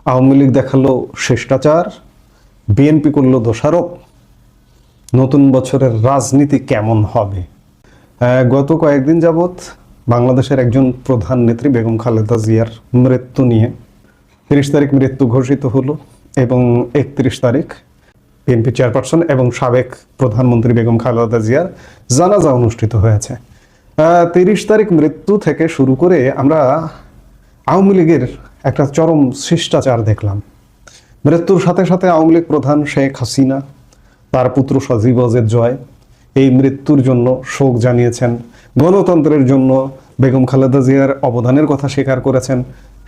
আওয়ামী লীগ দেখালো শিষ্টাচার, বিএনপি করলো দোষারোপ। নতুন বছরের রাজনীতি কেমন হবে? গত কয়েকদিন যাবৎ বাংলাদেশের একজন প্রধান নেত্রী বেগম খালেদা জিয়ার মৃত্যু নিয়ে 30 তারিখ মৃত্যু ঘোষিত হলো এবং 31 তারিখ বিএনপি চেয়ারপারসন এবং সাবেক প্রধানমন্ত্রী বেগম খালেদা জিয়ার জানাজা অনুষ্ঠিত হয়েছে। 30 তারিখ মৃত্যু থেকে শুরু করে আমরা আওয়ামী লীগের একটা চরম শিষ্টাচার দেখলাম। মৃত্যুর সাথে সাথে আওয়ামী লীগ প্রধান শেখ হাসিনা, তার পুত্র সজীব ওয়াজেদ জয় এই মৃত্যুর জন্য শোক জানিয়েছেন। গণতন্ত্রের জন্য বেগম খালেদা জিয়ার অবদানের কথা স্বীকার করেছেন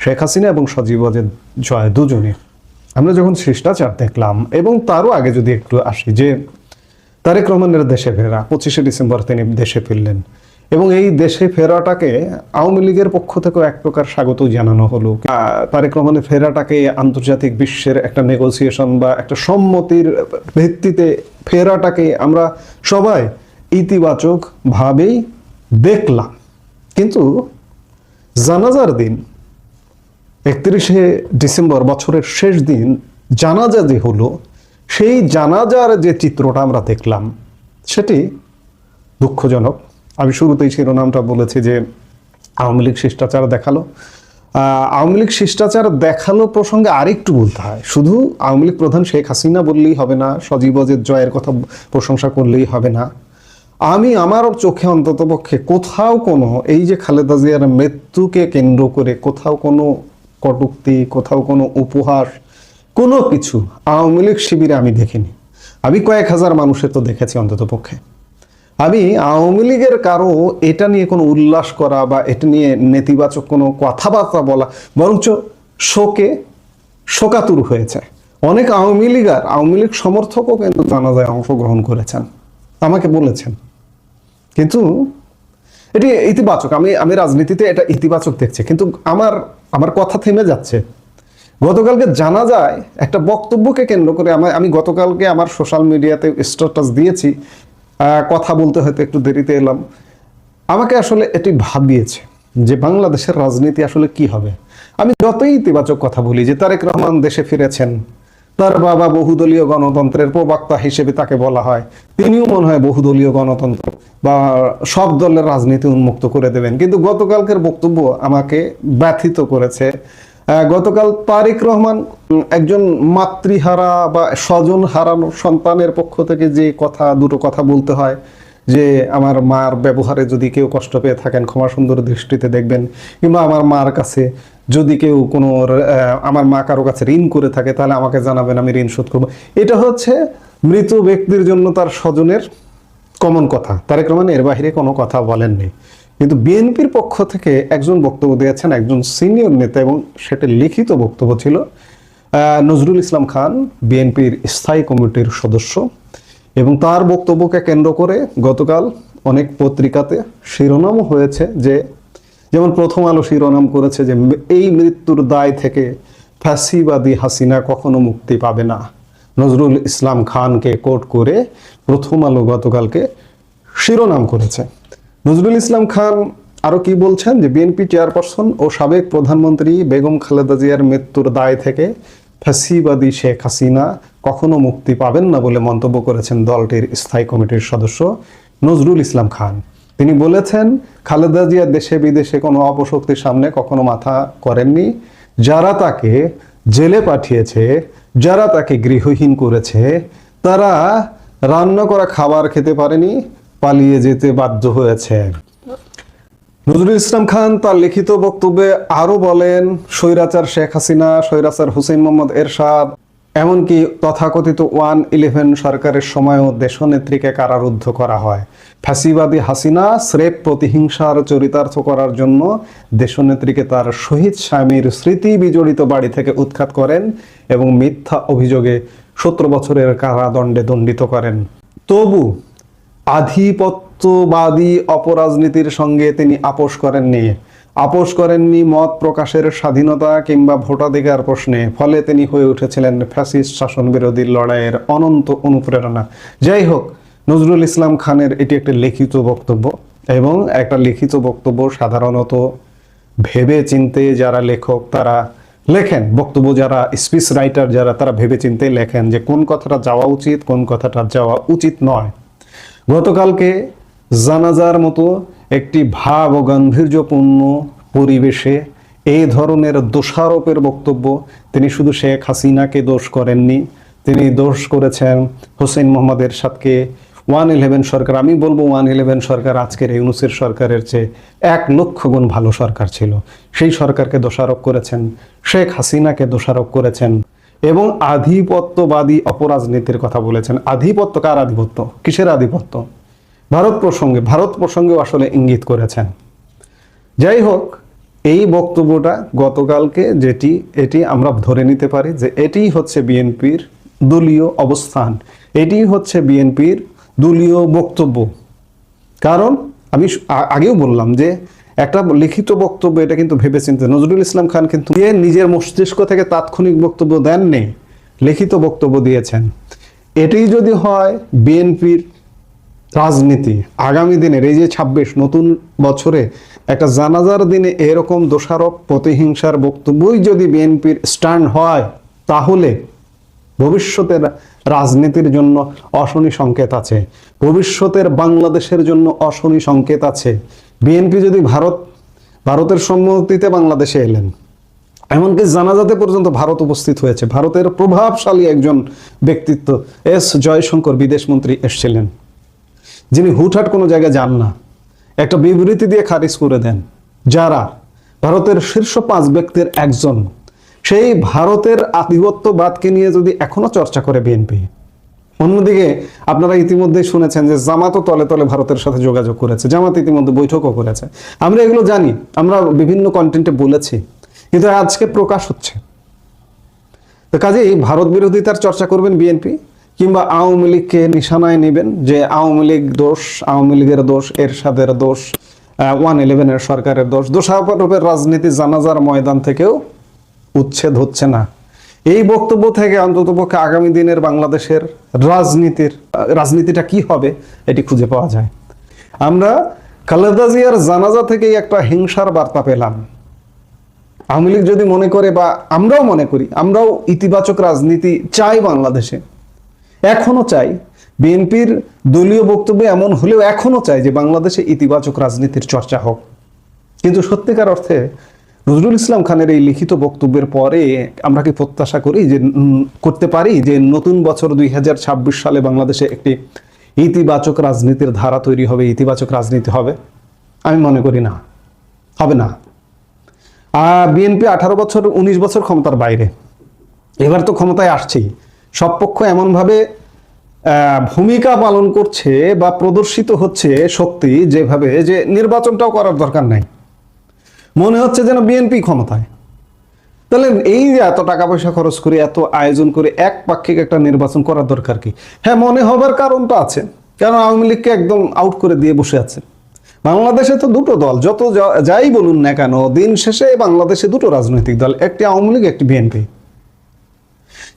শেখ হাসিনা এবং সজীব ওয়াজেদ জয় দুজনে। আমরা যখন শিষ্টাচার দেখলাম এবং তারও আগে যদি একটু আসি যে তারেক রহমানের দেশে ফেরা, 25শে ডিসেম্বর তিনি দেশে ফিরলেন এবং এই দেশে ফেরাটাকে আওয়ামী লীগের পক্ষ থেকেও এক প্রকার স্বাগত জানানো হলো। তারেক রহমানের ফেরাটাকে আন্তর্জাতিক বিশ্বের একটা নেগোসিয়েশন বা একটা সম্মতির ভিত্তিতে ফেরাটাকে আমরা সবাই ইতিবাচক ভাবেই দেখলাম। কিন্তু জানাজার দিন 31শে ডিসেম্বর বছরের শেষ দিন জানাজা যে হলো, সেই জানাজার যে চিত্রটা আমরা দেখলাম সেটি দুঃখজনক। আমি শুরুতেই শিরোনামটা বলেছি যে আওয়ামী লীগ শিষ্টাচার দেখালো। আওয়ামী লীগ শিষ্টাচার দেখালো প্রসঙ্গে আরেকটু বলতে হয়। শুধু আওয়ামী লীগ প্রধান শেখ হাসিনা বললেই হবে না, সজীব ওয়াজেদ জয়ের কথা প্রশংসা করলেই হবে না। আমি আমার চোখে অন্তত পক্ষে কোথাও কোনো এই যে খালেদা জিয়ার মৃত্যুকে কেন্দ্র করে কোথাও কোনো কটূক্তি, কোথাও কোনো উপহাস, কোনো কিছু আওয়ামী লীগ শিবিরে আমি দেখিনি। আমি কয়েক হাজার মানুষের তো দেখেছি অন্তত পক্ষে। আমি আওয়ামী লীগের কারো এটা নিয়ে কোনো উল্লাস করা বা এটা নিয়ে নেতিবাচক কোনো কথাবার্তা বলা, বরঞ্চ শোকাতুর হয়েছে। অনেক আওয়ামী লীগ সমর্থকও কিন্তু জানাজায় অংশগ্রহণ করেছেন, আমাকে বলেছেন। কিন্তু এটি ইতিবাচক, আমি রাজনীতিতে এটা ইতিবাচক দেখছি। কিন্তু আমার কথা থেমে যাচ্ছে। গতকালকে জানাজায় একটা বক্তব্যকে কেন্দ্র করে আমি গতকালকে আমার সোশ্যাল মিডিয়াতে স্ট্যাটাস দিয়েছি, কথা বলতে হয়তো একটু দেরিতে এলাম। আমাকে আসলে এটি ভাবিয়েছে যে বাংলাদেশের রাজনীতি আসলে কি হবে। আমি যতই ইতিবাচক কথা বলি যে তারেক রহমান দেশে ফিরেছেন, তার বাবা বহুদলীয় গণতন্ত্রের প্রবক্তা হিসেবে তাকে বলা হয়, তিনিও মনে হয় বহুদলীয় গণতন্ত্র বা সব দলের রাজনীতি উন্মুক্ত করে দেবেন। কিন্তু গতকালকের বক্তব্য আমাকে ব্যথিত করেছে। গতকাল তারেক রহমান একজন মাতৃহারা বা স্বজন হারানো সন্তানের পক্ষ থেকে যে দুটো কথা বলতে হয় যে আমার মার ব্যবহারে যদি কেউ কষ্ট পেয়ে থাকেন ক্ষমা সুন্দর দৃষ্টিতে দেখবেন, কিংবা আমার মার কাছে যদি কেউ আমার মা কারো কাছে ঋণ করে থাকে তাহলে আমাকে জানাবেন, আমি ঋণ শোধ করবো। এটা হচ্ছে মৃত ব্যক্তির জন্য তার স্বজনের কমন কথা। তারেক রহমান এর বাহিরে কোনো কথা বলেননি। কিন্তু বিএনপির পক্ষ থেকে একজন বক্তব্য দিয়েছেন, একজন সিনিয়র নেতা, এবং সেটা লিখিত বক্তব্য ছিল। নজরুল ইসলাম খান বিএনপির স্থায়ী কমিটির সদস্য, এবং তার বক্তব্যকে কেন্দ্র করে গতকাল অনেক পত্রিকাতে শিরোনামও হয়েছে, যেমন প্রথম আলো শিরোনাম করেছে যে এই মৃত্যুর দায় থেকে ফ্যাসিবাদী হাসিনা কখনো মুক্তি পাবে না। নজরুল ইসলাম খানকে কোট করে প্রথম আলো গতকালকে শিরোনাম করেছে। নজরুল ইসলাম খান আরো কি বলছেন যে বিএনপি চেয়ারপারসন ও সাবেক প্রধানমন্ত্রী বেগম খালেদা জিয়ার মৃত্যুর দায় থেকে ফ্যাসিবাদী শেখ হাসিনা কখনো মুক্তি পাবেন না বলে মন্তব্য করেছেন দলটির স্থায়ী কমিটির সদস্য নজরুল ইসলাম খান। তিনি বলেছেন, খালেদা জিয়া দেশে বিদেশে কোনো অপশক্তির সামনে কখনো মাথা করেননি। যারা তাকে জেলে পাঠিয়েছে, যারা তাকে গৃহহীন করেছে, তারা রান্না করা খাবার খেতে পারেনি, পালিয়ে যেতে বাধ্য হয়েছে। নজরুল ইসলাম খান তার লিখিত বক্তব্যে আরো বলেন, স্বৈরাচার শেখ হাসিনা, স্বৈরাচার হুসেইন মোহাম্মদ এরশাদ, এমনকি তথাকথিত 111 সরকারের সময়ও দেশনেত্রীকে কারারুদ্ধ করা হয়। ফ্যাসিবাদী হাসিনা স্রেফ প্রতিহিংসার চরিতার্থ করার জন্য দেশনেত্রীকে তার শহীদ স্বামীর স্মৃতি বিজড়িত বাড়ি থেকে উৎখাত করেন এবং মিথ্যা অভিযোগে 17 বছরের কারাদণ্ডে দণ্ডিত করেন। তবু আধিপত্যবাদী অপরাজনীতির সঙ্গে তিনি আপোষ করেননি মত প্রকাশের স্বাধীনতা কিংবা ভোটাধিকার প্রশ্নে। ফলে তিনি হয়ে উঠেছিলেন ফ্যাসিস্ট শাসন বিরোধী লড়াইয়ের অনন্ত অনুপ্রেরণা। যাই হোক, নজরুল ইসলাম খানের এটি একটা লিখিত বক্তব্য, এবং একটা লিখিত বক্তব্য সাধারণত ভেবে চিন্তে যারা লেখক তারা লেখেন বক্তব্য, যারা স্পিচ রাইটার যারা, তারা ভেবেচিন্তে লেখেন যে কোন কথাটা যাওয়া উচিত, কোন কথাটা যাওয়া উচিত নয়। গতকালকে জানাজার মতো একটি ভাব ও গাম্ভীর্যপূর্ণ পরিবেশে এই ধরনের দোষারোপের বক্তব্য, তিনি শুধু শেখ হাসিনাকে দোষ করেননি, তিনি দোষ করেছেন হোসেন মোহাম্মদ এরশাদকে। 111 সরকার, আমি বলবো 111 সরকার আজকের ইউনূসের সরকারের চেয়ে 1,00,000 গুণ ভালো সরকার ছিল। সেই সরকারকে দোষারোপ করেছেন, শেখ হাসিনাকে দোষারোপ করেছেন এবং আধিপত্যবাদী অপরাজনীতির কথা বলেছেন। আধিপত্য কার আধিপত্য? কিসের আধিপত্য? ভারত প্রসঙ্গেও আসলে ইঙ্গিত করেছেন। যাই হোক, এই বক্তব্যটা গতকালকে এটি আমরা ধরে নিতে পারি যে এটি হচ্ছে বিএনপির দলীয় অবস্থান, এটি হচ্ছে বিএনপির দলীয় বক্তব্য। কারণ আমি আগেও বললাম যে একটা লিখিত বক্তব্য, এটা কিন্তু ভেবেচিন্তে নজরুল ইসলাম খান কিন্তু নিজের মস্তিষ্ক থেকে তাৎক্ষণিক বক্তব্য দেননি, লিখিত বক্তব্য দিয়েছেন। এটি যদি হয় বিএনপির রাজনীতি আগামী দিনের, এই যে 26 নতুন বছরে একটা জানাজার দিনে এরকম দোষারোপ প্রতিহিংসার বক্তব্যই যদি বিএনপির স্ট্যান্ড হয়, তাহলে ভবিষ্যতের রাজনীতির জন্য অশনি সংকেত আছে, ভবিষ্যতের বাংলাদেশের জন্য অশনি সংকেত আছে। বিএনপি যদি ভারতের সম্মতিতে বাংলাদেশে এলেন, এমনকি জানাজাতে পর্যন্ত ভারত উপস্থিত হয়েছে, ভারতের প্রভাবশালী একজন ব্যক্তিত্ব এস জয়শঙ্কর বিদেশমন্ত্রী এসেছিলেন, যিনি হুটহাট কোনো জায়গায় যান না, একটা বিবৃতি দিয়ে খারিজ করে দেন, যারা ভারতের শীর্ষ 5 ব্যক্তির একজন। সেই ভারতের আধিপত্যবাদকে নিয়ে যদি এখনো চর্চা করে বিএনপি, অন্যদিকে আপনারা ইতিমধ্যে শুনেছেন যে জামাতও তলে তলে ভারতের সাথে যোগাযোগ করেছে, জামাত ইতিমধ্যে বৈঠকও করেছে। আমরা এগুলো জানি, আমরা বিভিন্ন কন্টেন্টে বলেছি, কিন্তু আজকে প্রকাশ হচ্ছে। তো কাজেই ভারত বিরোধিতার চর্চা করবেন বিএনপি, কিংবা আওয়ামী লীগকে নিশানায় নেবেন যে আওয়ামী লীগ দোষ, আওয়ামী লীগের দোষ, এরশাদের দোষ, 111 সরকারের দোষ। দোষারোপের রাজনীতি জানাজার ময়দান থেকেও উচ্ছেদ হচ্ছে না। এই বক্তব্য থেকে অন্ততপক্ষে আগামী দিনের বাংলাদেশের রাজনীতিটা কি হবে এটি খুঁজে পাওয়া যায়। আমরা খালেদা জিয়ার জানাজা থেকেই একটা হিংসার বার্তা পেলাম। আওয়ামী লীগ যদি মনে করে, বা আমরাও মনে করি, আমরাও ইতিবাচক রাজনীতি চাই বাংলাদেশে, এখনো চাই। বিএনপির দলীয় বক্তব্য এমন হলেও এখনো চাই যে বাংলাদেশে ইতিবাচক রাজনীতির চর্চা হোক। কিন্তু সত্যিকার অর্থে নজরুল ইসলাম খানের এই লিখিত বক্তব্যের পরে আমরা কি প্রত্যাশা করতে পারি যে নতুন বছর 2026 সালে বাংলাদেশে একটি ইতিবাচক রাজনীতির ধারা তৈরি হবে, ইতিবাচক রাজনীতি হবে? আমি মনে করি না, হবে না। বিএনপি 18 বছর 19 বছর ক্ষমতার বাইরে, এবার তো ক্ষমতায় আসছেই। সব পক্ষ এমনভাবে ভূমিকা পালন করছে বা প্রদর্শিত হচ্ছে শক্তি, যেভাবে যে নির্বাচনটাও করার দরকার নাই, মনে হচ্ছে যেন বিএনপি ক্ষমতায়। তাহলে এই যে এত টাকা পয়সা খরচ করে, এত আয়োজন করে একপাক্ষিক একটা নির্বাচন করার দরকার কি? হ্যাঁ, মনে হবার কারণটা আছে, কারণ আওয়ামী লীগকে একদম আউট করে দিয়ে বসে আছে। বাংলাদেশে তো দুটো দল, যত যাই বলুন না কেন, দিন শেষে বাংলাদেশে দুটো রাজনৈতিক দল, একটি আওয়ামী লীগ, একটি বিএনপি।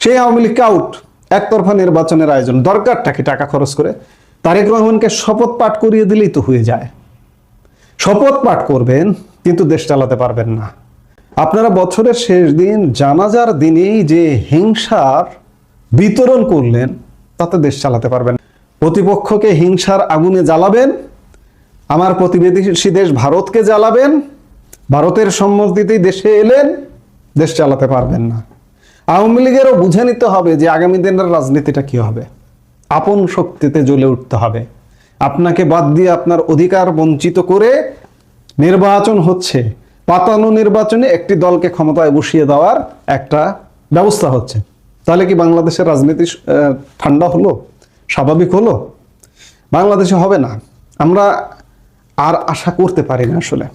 সেই আওয়ামী লীগকে আউট, একতরফা নির্বাচনের আয়োজন দরকারটা কি? টাকা খরচ করে তারেক রহমানকে শপথ পাঠ করিয়ে দিলেই তো হয়ে যায়। শপথ পাঠ করবেন কিন্তু দেশ চালাতে পারবেন না। আপনারা বছরের শেষ দিন জানাজার দিনেই যে হিংসার বিতরণ করলেন, তাতে দেশ চালাতে পারবেন না। প্রতিপক্ষকে হিংসার আগুনে জ্বালাবেন, আমার প্রতিবেশী দেশ ভারতকে জ্বালাবেন, ভারতের সম্মতিতেই দেশে এলেন, দেশ চালাতে পারবেন না। আওয়ামী লীগেরও বুঝে নিতে হবে যে আগামী দিনের রাজনীতিটা কি হবে। আপন শক্তিতে জ্বলে উঠতে হবে। আপনাকে বাদ দিয়ে, আপনার অধিকার বঞ্চিত করে নির্বাচন হচ্ছে, পাতানো নির্বাচনে একটি দলকে ক্ষমতায় বসিয়ে দেওয়ার একটা ব্যবস্থা হচ্ছে। তাহলে কি বাংলাদেশের রাজনীতি ঠান্ডা হলো, স্বাভাবিক হলো? বাংলাদেশে হবে না। আমরা আর আশা করতে পারি না। আসলে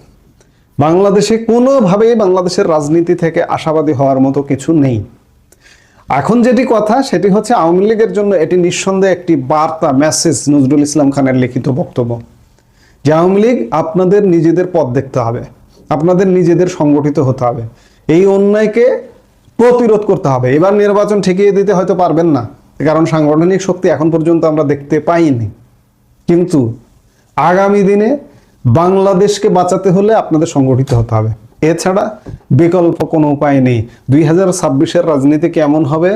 বাংলাদেশে কোনোভাবেই বাংলাদেশের রাজনীতি থেকে আশাবাদী হওয়ার মতো কিছু নেই। এখন যেটি কথা, সেটি হচ্ছে আওয়ামী লীগের জন্য এটি নিঃসন্দেহে একটি বার্তা, মেসেজ নজরুল ইসলাম খানের লিখিত বক্তব্য, যে আওয়ামী লীগ আপনাদের নিজেদের পথ দেখতে হবে, আপনাদের নিজেদের সংগঠিত হতে হবে, এই অন্যায়কে প্রতিরোধ করতে হবে। এবার নির্বাচন ঠেকিয়ে দিতে হয়তো পারবেন না, কারণ সাংগঠনিক শক্তি এখন পর্যন্ত আমরা দেখতে পাইনি, কিন্তু আগামী দিনে বাংলাদেশকে বাঁচাতে হলে আপনাদের সংগঠিত হতে হবে। এছাড়া বিকল্প কোনো উপায় নেই। 2026-এর রাজনীতি কেমন হবে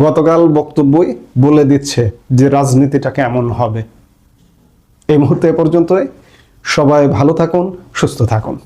গতকাল বক্তব্যই বলে দিচ্ছে যে রাজনীতিটা কেমন হবে। এই মুহূর্তে এ পর্যন্তই। সবাই ভালো থাকুন, সুস্থ থাকুন।